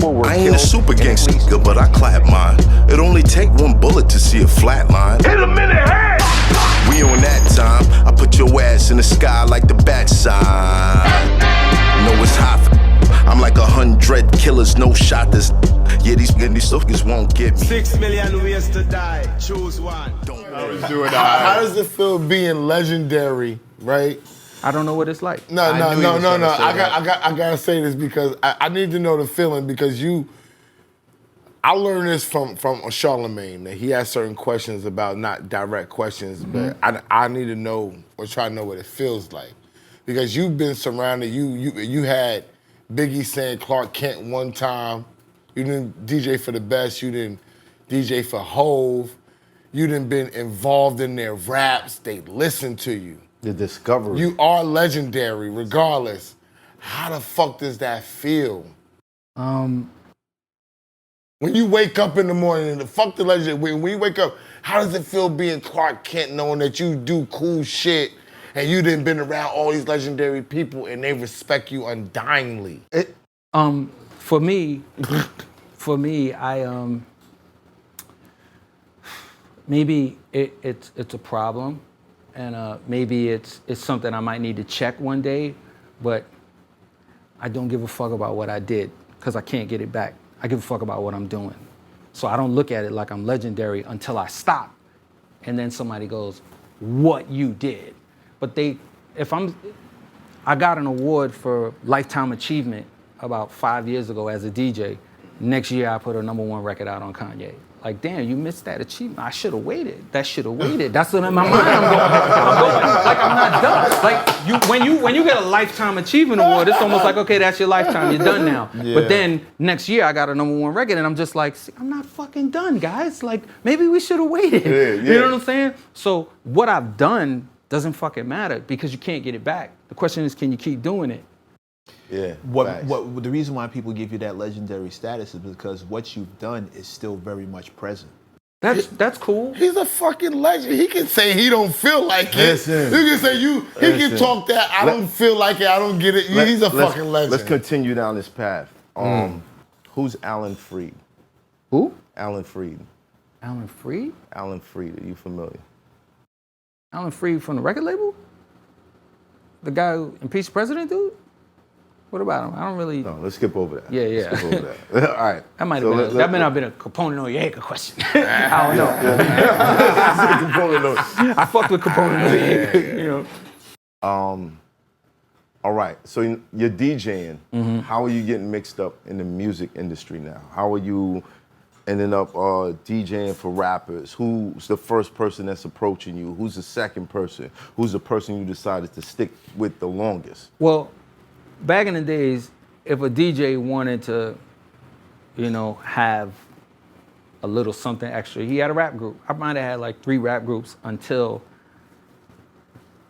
people were killed. I ain't a super gangster, but I clap mine. It only take one bullet to see a flat line. Hit him in the head! We on that time. I put your ass in the sky like the bat sign. No, it's hot. I'm like 100 killers, no shot. This, yeah, these suckers won't get me. 6 million ways to die. Choose one. How does it feel being legendary, right? I don't know what it's like. No. I gotta say this because I need to know the feeling because I learned this from Charlemagne that he has certain questions about not direct questions, but I need to know or try to know what it feels like because you've been surrounded. You had Biggie saying Clark Kent one time. You didn't DJ for the best. You didn't DJ for Hove. You didn't been involved in their raps. They listened to you. The discovery. You are legendary, regardless. How the fuck does that feel? When you wake up in the morning, and fuck the legend. When you wake up, how does it feel being Clark Kent, knowing that you do cool shit and you done been around all these legendary people and they respect you undyingly? For me, I maybe it's a problem, and maybe it's something I might need to check one day, but I don't give a fuck about what I did because I can't get it back. I give a fuck about what I'm doing. So I don't look at it like I'm legendary until I stop. And then somebody goes, what you did. But I got an award for Lifetime Achievement about 5 years ago as a DJ. Next year I put a #1 record out on Kanye. Like, damn, you missed that achievement. I should have waited. That should have waited. That's what in my mind I'm going. Like, I'm not done. Like, when you get a Lifetime Achievement Award, it's almost like, okay, that's your lifetime. You're done now. Yeah. But then next year I got a #1 record, and I'm just like, see, I'm not fucking done, guys. Like, maybe we should have waited. Yeah. You know what I'm saying? So what I've done doesn't fucking matter because you can't get it back. The question is, can you keep doing it? Yeah. What the reason why people give you that legendary status is because what you've done is still very much present. That's cool. He's a fucking legend. He can say he don't feel like it. Listen. You can say he can talk that I don't feel like it, I don't get it. He's a fucking legend. Let's continue down this path. Who's Alan Freed? Who? Alan Freed. Alan Freed? Alan Freed, are you familiar? Alan Freed from the record label? The guy who impeached the president, dude? What about him? I don't really... No, let's skip over that. Yeah. Let's skip over that. All right. That might have been a component on your Noriega question. I don't know. I fucked with component Noriega, you know. All right, so you're DJing. How are you getting mixed up in the music industry now? How are you ending up DJing for rappers? Who's the first person that's approaching you? Who's the second person? Who's the person you decided to stick with the longest? Well, back in the days, if a DJ wanted to, have a little something extra, he had a rap group. I might have had like 3 rap groups until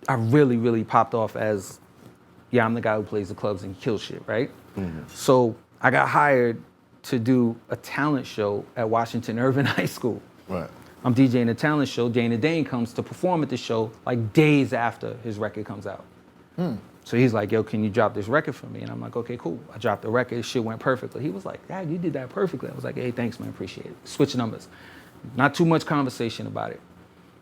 I really, really popped off as, I'm the guy who plays the clubs and kills shit, right? So I got hired to do a talent show at Washington Irving High School. Right. I'm DJing a talent show. Dana Dane comes to perform at the show like days after his record comes out. So he's like, yo, can you drop this record for me? And I'm like, okay, cool. I dropped the record, shit went perfectly. He was like, Dad, you did that perfectly. I was like, hey, thanks, man, appreciate it. Switch numbers. Not too much conversation about it.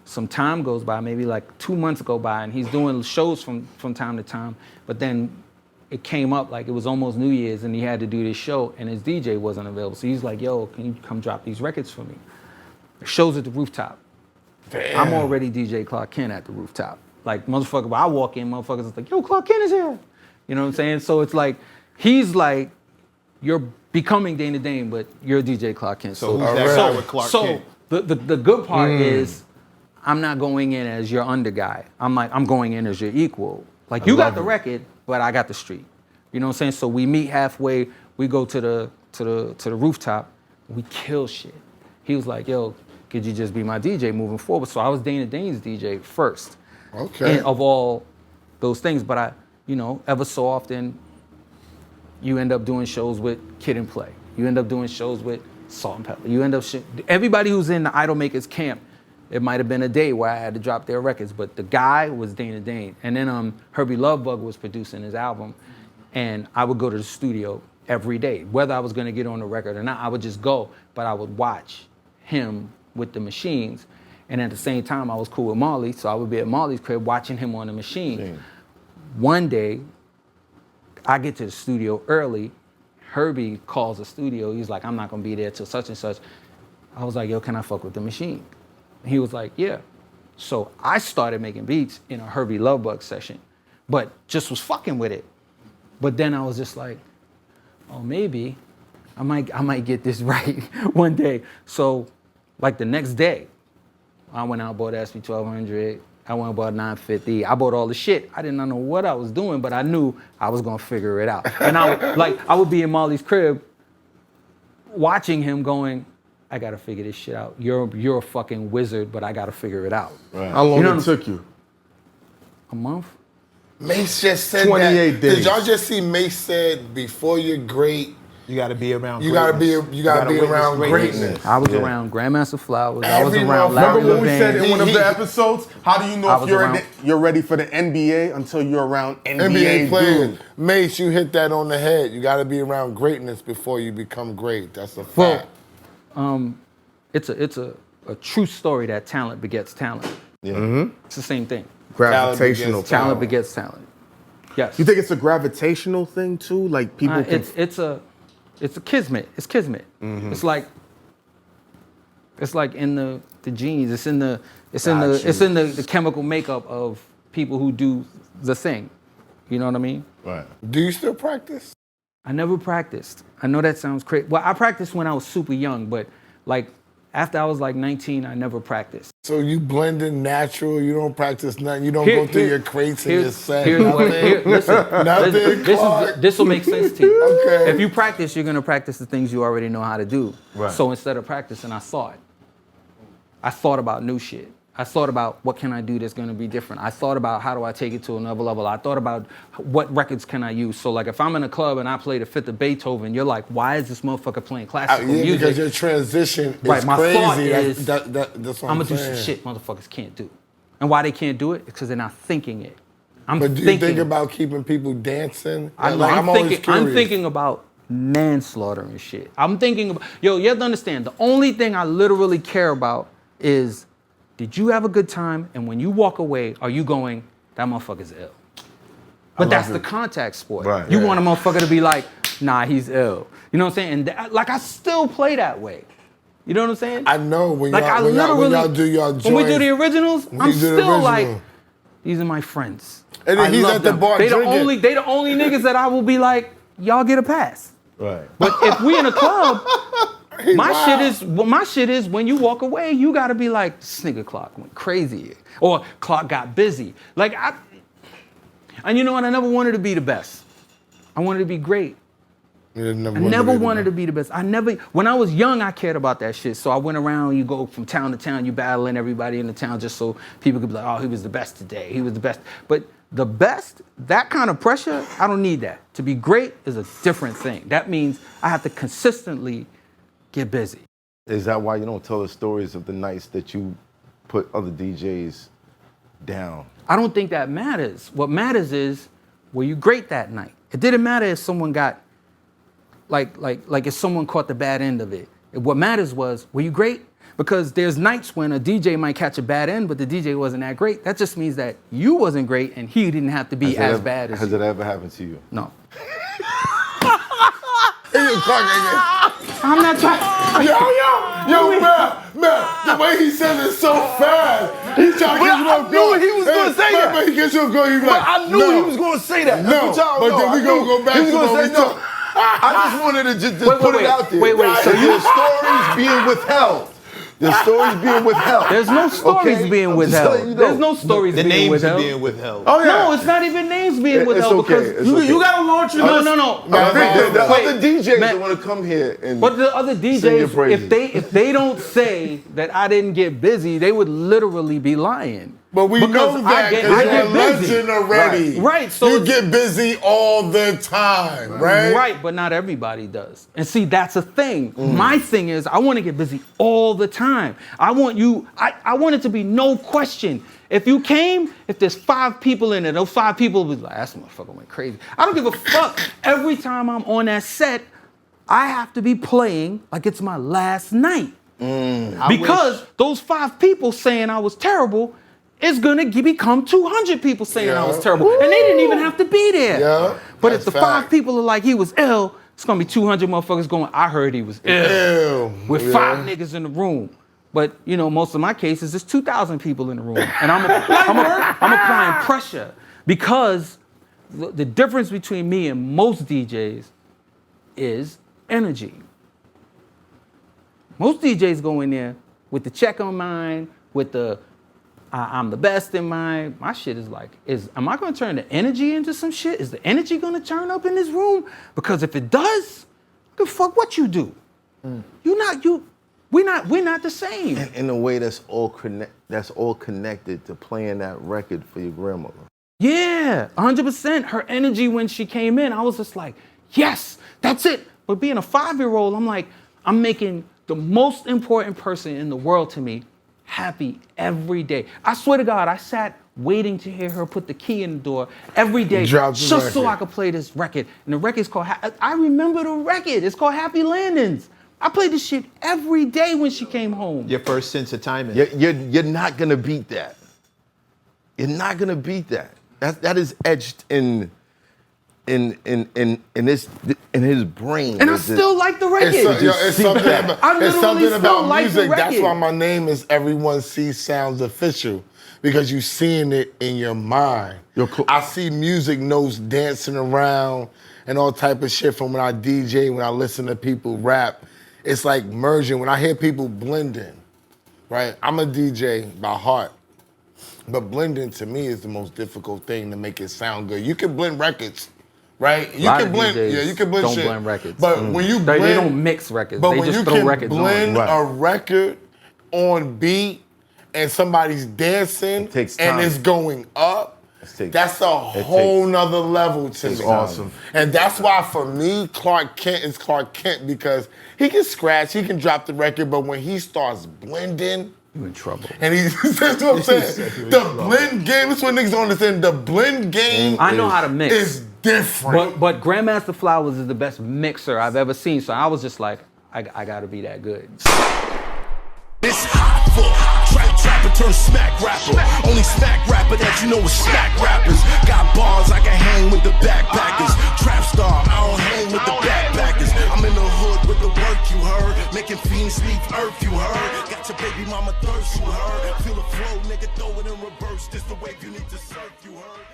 Some time goes by, maybe like 2 months go by, and he's doing shows from time to time, but then it came up like it was almost New Year's and he had to do this show and his DJ wasn't available. So he's like, yo, can you come drop these records for me? The show's at the rooftop. Damn. I'm already DJ Clark Kent at the rooftop. Like, motherfucker, when I walk in, motherfuckers is like, yo, Clark Kent is here. You know what I'm saying? So it's like, he's like, you're becoming Dana Dane, but you're DJ Clark Kent. So who's that guy with Clark Kent? So the good part is, I'm not going in as your under guy. I'm going in as your equal. Like, you got the record, but I got the street. You know what I'm saying? So we meet halfway, we go to the rooftop, we kill shit. He was like, yo, could you just be my DJ moving forward? So I was Dana Dane's DJ first. Okay. And of all those things, but I, ever so often, you end up doing shows with Kid and Play. You end up doing shows with Salt and Pepper. You end up, everybody who's in the Idol Makers camp, it might have been a day where I had to drop their records, but the guy was Dana Dane. And then Herbie Lovebug was producing his album, and I would go to the studio every day. Whether I was gonna get on the record or not, I would just go, but I would watch him with the machines. And at the same time, I was cool with Marley, so I would be at Marley's crib watching him on the machine. Damn. One day, I get to the studio early. Herbie calls the studio. He's like, I'm not gonna be there till such and such. I was like, yo, can I fuck with the machine? He was like, yeah. So I started making beats in a Herbie Lovebug session, but just was fucking with it. But then I was just like, oh, maybe I might get this right one day. So like the next day, I went out and bought SB 1200. I went and bought 950. I bought all the shit. I didn't know what I was doing, but I knew I was gonna figure it out. And I would be in Marley's crib watching him going, I gotta figure this shit out. You're a fucking wizard, but I gotta figure it out. Right. How long You know it took you? A month? Mace just said 28 that. days. Did y'all just see Mace said before you're great, You got to be around. you gotta be witness around greatness. I was around Grandmaster Flowers. I was Every around motherfucker- Larry Remember when we said Levan. in one of the episodes, how do you I know if was you're around- you're ready for the NBA until you're around NBA NBA players. dude? Mace, you hit that on the head. You gotta be around greatness before you become great. That's a Well, fact. It's a true story that talent begets talent. Yeah. It's the same thing. Gravitational begets Talent talent. begets talent. Yes. You think it's a gravitational thing too? Like people can. It's a kismet. It's kismet. Mm-hmm. It's like in the genes. It's in the chemical makeup of people who do the thing. You know what I mean? Right. Do you still practice? I never practiced. I know that sounds crazy. Well, I practiced when I was super young, but like after I was like 19, I never practiced. So you blend in natural, you don't practice nothing, you don't Here- go through here- your crates and your set, here's what- here- listen, Nothing, Clark. this will make sense to you. Okay. If you practice, you're gonna practice the things you already know how to do. Right. So instead of practicing, I thought about new shit. I thought about what can I do that's gonna be different. I thought about how do I take it to another level. I thought about what records can I use. So like if I'm in a club and I play the Fifth of Beethoven, you're like, why is this motherfucker playing classical Yeah, music? because your transition is Right, my crazy. thought is, that's what I'm I'm gonna do saying. some shit motherfuckers can't do. And why they can't do it? Because they're not thinking it. I'm But do you thinking. think about keeping people dancing? I'm always thinking. I'm curious. thinking about manslaughter and shit. I'm thinking about. Yo, you have to understand. The only thing I literally care about is, did you have a good time? And when you walk away, are you going, that motherfucker's ill? But that's the contact sport. Right. You Yeah. want a motherfucker to be like, nah, he's ill. You know what I'm saying? And like I still play that way. You know what I'm saying? I know when Like y'all, I when literally, y'all do your joints. when we do the originals, when I'm you do the still like, original. these are my friends. And then I he's love at the them. bar They drinking. they the only niggas that I will be like, y'all get a pass. Right. But if we in a club, my wild. shit is when you walk away, you gotta be like, this nigga Clark went crazy, or Clark got busy. And you know what? I never wanted to be the best. I wanted to be great. I never wanted to be the best. When I was young, I cared about that shit. So I went around, you go from town to town, you battling everybody in the town just so people could be like, oh, he was the best today. He was the best. But the best, that kind of pressure, I don't need that. To be great is a different thing. That means I have to consistently get busy. Is that why you don't tell the stories of the nights that you put other DJs down? I don't think that matters. What matters is, were you great that night? It didn't matter if someone got, like if someone caught the bad end of it. What matters was, were you great? Because there's nights when a DJ might catch a bad end, but the DJ wasn't that great. That just means that you wasn't great and he didn't have to be as bad as Has you. it ever happened to you? No. I'm not trying. Yo, man, the way he says it so fast. He's trying to get you off guard. he was gonna say that. But he gets you off guard. He be like, I knew he was going to say that. No, That's what y'all but know. then we I gonna knew go back he was to gonna what say we no. talk- I just wanted to just put it out there. wait, So your stories being withheld. The stories being withheld. There's no stories Okay? being I'm just withheld. letting you know. There's no stories The being names withheld. are being withheld. Oh yeah. No, it's not even names being It's withheld okay. because It's okay. You gotta launch your no. I think the Wait, other DJs Matt, want to come here and. But the other Sing your DJs, praises. if they don't say that I didn't get busy, they would literally be lying. But we know that because you're a get busy. legend already. Right. So you get busy all the time, right? Right, but not everybody does. And see, that's a thing. My thing is I want to get busy all the time. I want it to be no question. If you came, if there's 5 people in it, those 5 people will be like, that motherfucker went crazy. I don't give a fuck. Every time I'm on that set, I have to be playing like it's my last night. Because those 5 people saying I was terrible is gonna become 200 people saying I was terrible. And they didn't even have to be there. Yeah, but if the 5 people are like he was ill, it's gonna be 200 motherfuckers going, I heard he was ill. With 5 niggas in the room. But you know, most of my cases, it's 2,000 people in the room. And I'm applying pressure because the difference between me and most DJs is energy. Most DJs go in there with the check on mind, with the I'm the best in mind. My shit is like, am I gonna turn the energy into some shit? Is the energy gonna turn up in this room? Because if it does, the fuck what you do? We're not the same. And in a way that's all connected to playing that record for your grandmother. Yeah, 100%. Her energy when she came in, I was just like, yes, that's it. But being a 5-year-old, I'm like, I'm making the most important person in the world to me happy every day. I swear to God, I sat waiting to hear her put the key in the door every day just so I could play this record. And the record's called, I remember the record. It's called Happy Landings. I played this shit every day when she came home. Your first sense of timing. You're not gonna beat that. You're not gonna beat that. That is etched in his brain. And I still like the record. It's something about like music. That's why my name is Everyone Sees Sounds Official, because you seeing it in your mind. I see music notes dancing around and all type of shit from when I DJ, when I listen to people rap. It's like merging. When I hear people blending, right? I'm a DJ by heart. But blending to me is the most difficult thing to make it sound good. You can blend records, right? You can blend, you can blend don't shit. blend records. But when you blend, they don't mix records. But they when just you throw can records blend on. a record on beat and somebody's dancing and it's going up, that's a whole nother level to me. It's awesome. And that's why for me, Clark Kent is Clark Kent, because he can scratch, he can drop the record, but when he starts blending, you in trouble. and that's what I'm saying. The blend game, that's what niggas don't understand. The blend game I know how to mix. is different. But Grandmaster Flowers is the best mixer I've ever seen. So I was just like, I gotta be that good. It's hot for trapper turn smack rapper. Only smack rapper that you know is smack rappers. Got bars, I can hang with the backpackers. Trap star, I don't hang with the backpackers. I'm in the hood with the work you heard. Making fiends leave earth you heard. Got your baby mama thirst you heard. Feel the flow, nigga, throw it in reverse. This the wave you need to surf you heard.